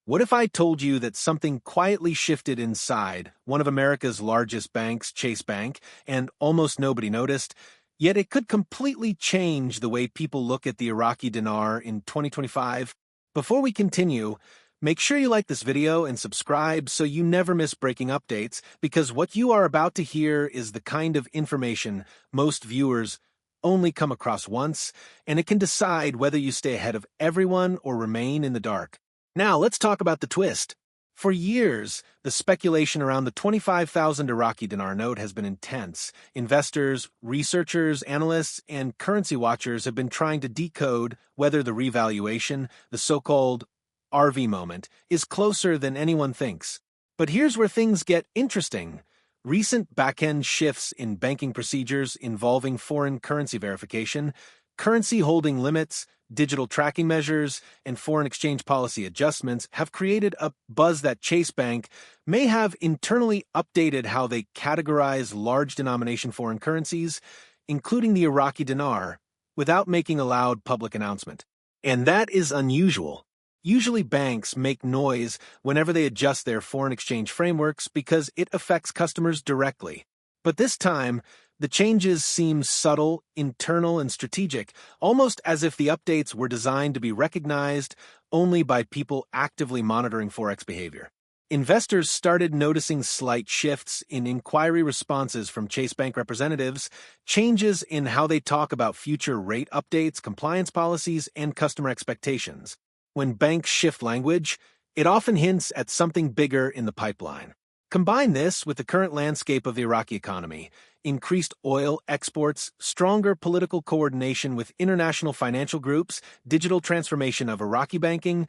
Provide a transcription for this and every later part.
What if I told you that something quietly shifted inside one of America's largest banks, Chase Bank, and almost nobody noticed, yet it could completely change the way people look at the Iraqi dinar in 2025? Before we continue, make sure you like this video and subscribe so you never miss breaking updates, because what you are about to hear is the kind of information most viewers only come across once, and it can decide whether you stay ahead of everyone or remain in the dark. Now, let's talk about the twist. For years, the speculation around the 25,000 Iraqi dinar note has been intense. Investors, researchers, analysts, and currency watchers have been trying to decode whether the revaluation, the so-called RV moment, is closer than anyone thinks. But here's where things get interesting. Recent back-end shifts in banking procedures involving foreign currency verification, currency holding limits, digital tracking measures, and foreign exchange policy adjustments have created a buzz that Chase Bank may have internally updated how they categorize large denomination foreign currencies, including the Iraqi dinar, without making a loud public announcement. And that is unusual. Usually banks make noise whenever they adjust their foreign exchange frameworks because it affects customers directly. But this time, the changes seem subtle, internal, and strategic, almost as if the updates were designed to be recognized only by people actively monitoring forex behavior. Investors started noticing slight shifts in inquiry responses from Chase Bank representatives, changes in how they talk about future rate updates, compliance policies, and customer expectations. When banks shift language, it often hints at something bigger in the pipeline. Combine this with the current landscape of the Iraqi economy, increased oil exports, stronger political coordination with international financial groups, digital transformation of Iraqi banking,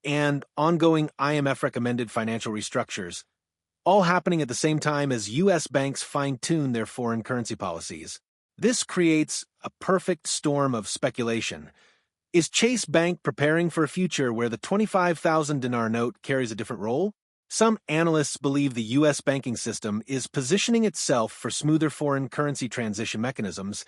and ongoing IMF-recommended financial restructures, all happening at the same time as U.S. banks fine-tune their foreign currency policies. This creates a perfect storm of speculation. Is Chase Bank preparing for a future where the 25,000 dinar note carries a different role? Some analysts believe the U.S. banking system is positioning itself for smoother foreign currency transition mechanisms,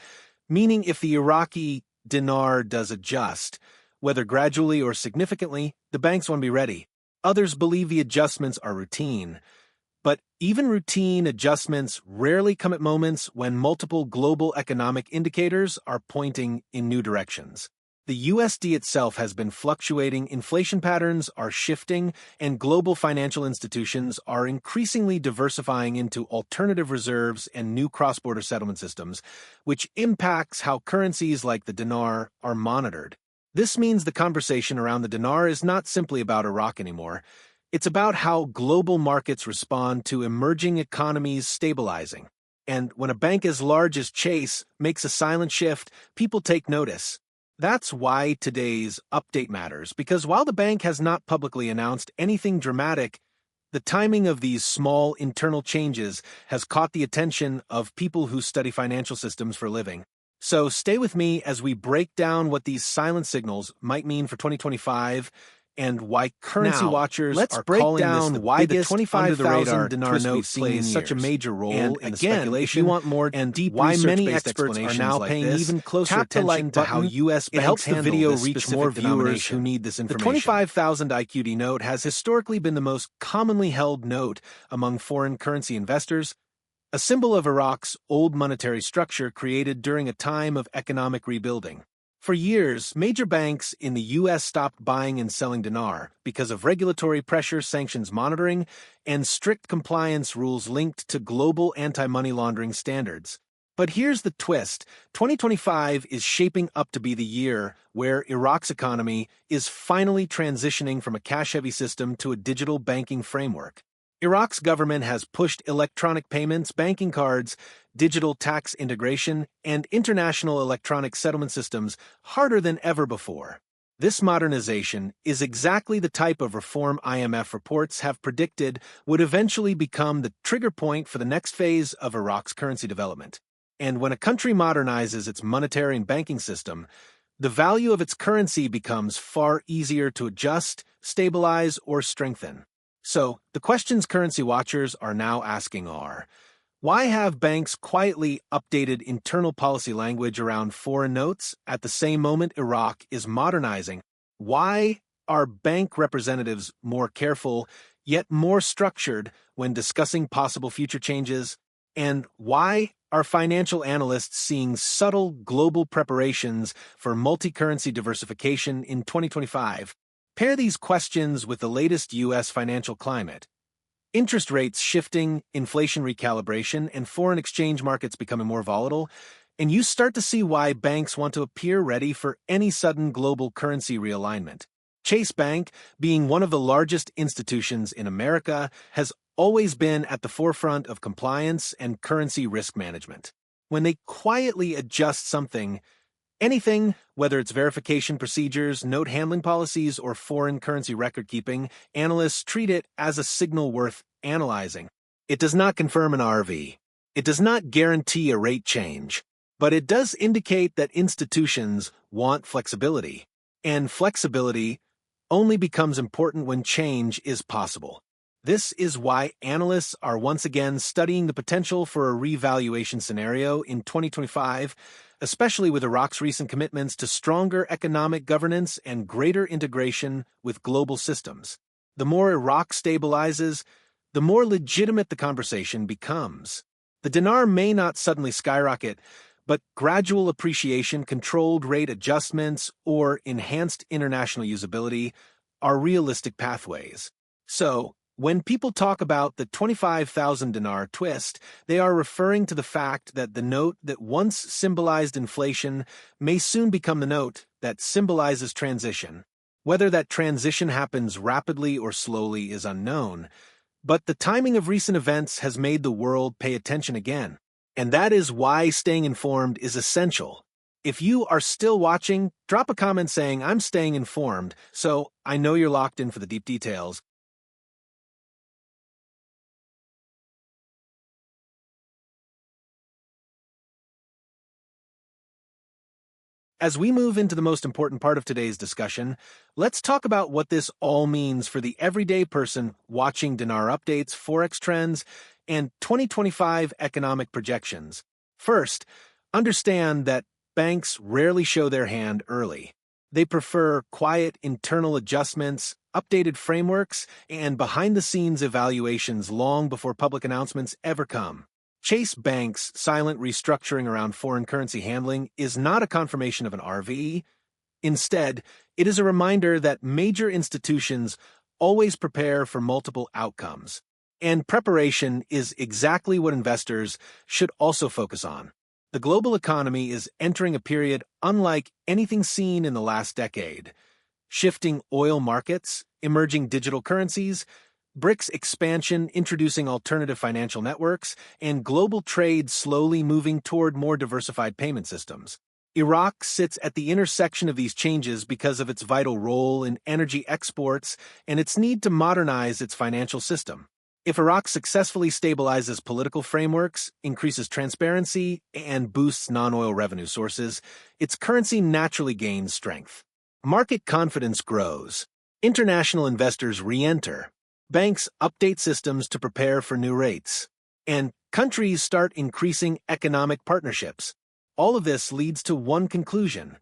meaning if the Iraqi dinar does adjust, whether gradually or significantly, the banks won't be ready. Others believe the adjustments are routine. But even routine adjustments rarely come at moments when multiple global economic indicators are pointing in new directions. The USD itself has been fluctuating, inflation patterns are shifting, and global financial institutions are increasingly diversifying into alternative reserves and new cross-border settlement systems, which impacts how currencies like the dinar are monitored. This means the conversation around the dinar is not simply about Iraq anymore. It's about how global markets respond to emerging economies stabilizing. And when a bank as large as Chase makes a silent shift, people take notice. That's why today's update matters, because while the bank has not publicly announced anything dramatic, the timing of these small internal changes has caught the attention of people who study financial systems for a living. So stay with me as we break down what these silent signals might mean for 2025 and why currency watchers are calling this the biggest 25,000 dinar note plays such a major role in the speculation. If you want more and deep why many experts are now paying even closer attention to how U.S. banks handle the video reach more viewers who need this information. The 25,000 IQD note has historically been the most commonly held note among foreign currency investors, a symbol of Iraq's old monetary structure created during a time of economic rebuilding. For years, major banks in the U.S. stopped buying and selling dinar because of regulatory pressure, sanctions monitoring, and strict compliance rules linked to global anti-money laundering standards. But here's the twist. 2025 is shaping up to be the year where Iraq's economy is finally transitioning from a cash-heavy system to a digital banking framework. Iraq's government has pushed electronic payments, banking cards, digital tax integration, and international electronic settlement systems harder than ever before. This modernization is exactly the type of reform IMF reports have predicted would eventually become the trigger point for the next phase of Iraq's currency development. And when a country modernizes its monetary and banking system, the value of its currency becomes far easier to adjust, stabilize, or strengthen. So, the questions currency watchers are now asking are, why have banks quietly updated internal policy language around foreign notes at the same moment Iraq is modernizing? Why are bank representatives more careful, yet more structured when discussing possible future changes? And why are financial analysts seeing subtle global preparations for multi-currency diversification in 2025? Pair these questions with the latest U.S. financial climate. Interest rates shifting, inflation recalibration, and foreign exchange markets becoming more volatile, and you start to see why banks want to appear ready for any sudden global currency realignment. Chase Bank, being one of the largest institutions in America, has always been at the forefront of compliance and currency risk management. When they quietly adjust anything, whether it's verification procedures, note handling policies, or foreign currency record keeping, analysts treat it as a signal worth analyzing. It does not confirm an RV. It does not guarantee a rate change, but it does indicate that institutions want flexibility. And flexibility only becomes important when change is possible. This is why analysts are once again studying the potential for a revaluation scenario in 2025, especially with Iraq's recent commitments to stronger economic governance and greater integration with global systems. The more Iraq stabilizes, the more legitimate the conversation becomes. The dinar may not suddenly skyrocket, but gradual appreciation, controlled rate adjustments, or enhanced international usability are realistic pathways. So, when people talk about the 25,000 dinar twist, they are referring to the fact that the note that once symbolized inflation may soon become the note that symbolizes transition. Whether that transition happens rapidly or slowly is unknown, but the timing of recent events has made the world pay attention again. And that is why staying informed is essential. If you are still watching, drop a comment saying, "I'm staying informed," so I know you're locked in for the deep details. As we move into the most important part of today's discussion, let's talk about what this all means for the everyday person watching dinar updates, forex trends, and 2025 economic projections. First, understand that banks rarely show their hand early. They prefer quiet internal adjustments, updated frameworks, and behind-the-scenes evaluations long before public announcements ever come. Chase Bank's silent restructuring around foreign currency handling is not a confirmation of an RV. Instead, it is a reminder that major institutions always prepare for multiple outcomes. And preparation is exactly what investors should also focus on. The global economy is entering a period unlike anything seen in the last decade. Shifting oil markets, emerging digital currencies, BRICS expansion introducing alternative financial networks, and global trade slowly moving toward more diversified payment systems. Iraq sits at the intersection of these changes because of its vital role in energy exports and its need to modernize its financial system. If Iraq successfully stabilizes political frameworks, increases transparency, and boosts non-oil revenue sources, its currency naturally gains strength. Market confidence grows. International investors re-enter. Banks update systems to prepare for new rates. And countries start increasing economic partnerships. All of this leads to one conclusion.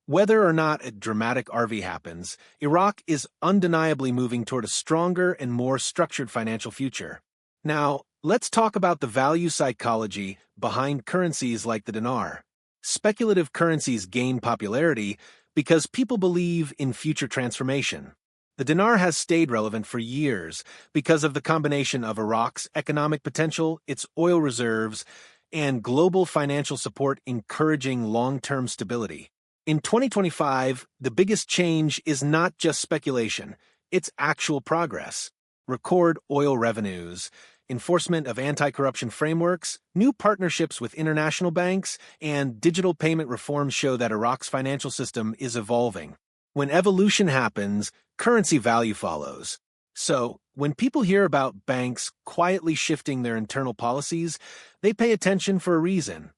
Whether or not a dramatic RV happens, Iraq is undeniably moving toward a stronger and more structured financial future. Now, let's talk about the value psychology behind currencies like the dinar. Speculative currencies gain popularity because people believe in future transformation. The dinar has stayed relevant for years because of the combination of Iraq's economic potential, its oil reserves, and global financial support encouraging long-term stability. In 2025, the biggest change is not just speculation, it's actual progress. Record oil revenues, enforcement of anti-corruption frameworks, new partnerships with international banks, and digital payment reforms show that Iraq's financial system is evolving. When evolution happens, currency value follows. So, when people hear about banks quietly shifting their internal policies, they pay attention for a reason.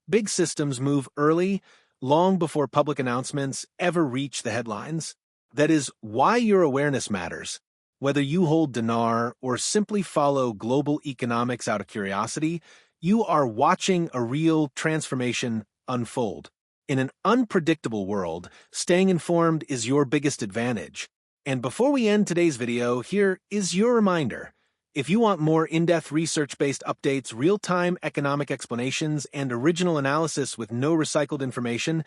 Big systems move early, long before public announcements ever reach the headlines. That is why your awareness matters. Whether you hold dinar or simply follow global economics out of curiosity, you are watching a real transformation unfold. In an unpredictable world, staying informed is your biggest advantage. And before we end today's video, here is your reminder. If you want more in-depth research-based updates, real-time economic explanations, and original analysis with no recycled information,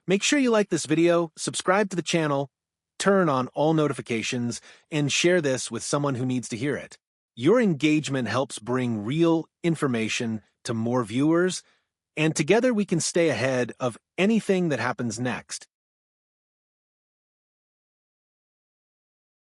make sure you like this video, subscribe to the channel, turn on all notifications, and share this with someone who needs to hear it. Your engagement helps bring real information to more viewers, and together we can stay ahead of anything that happens next.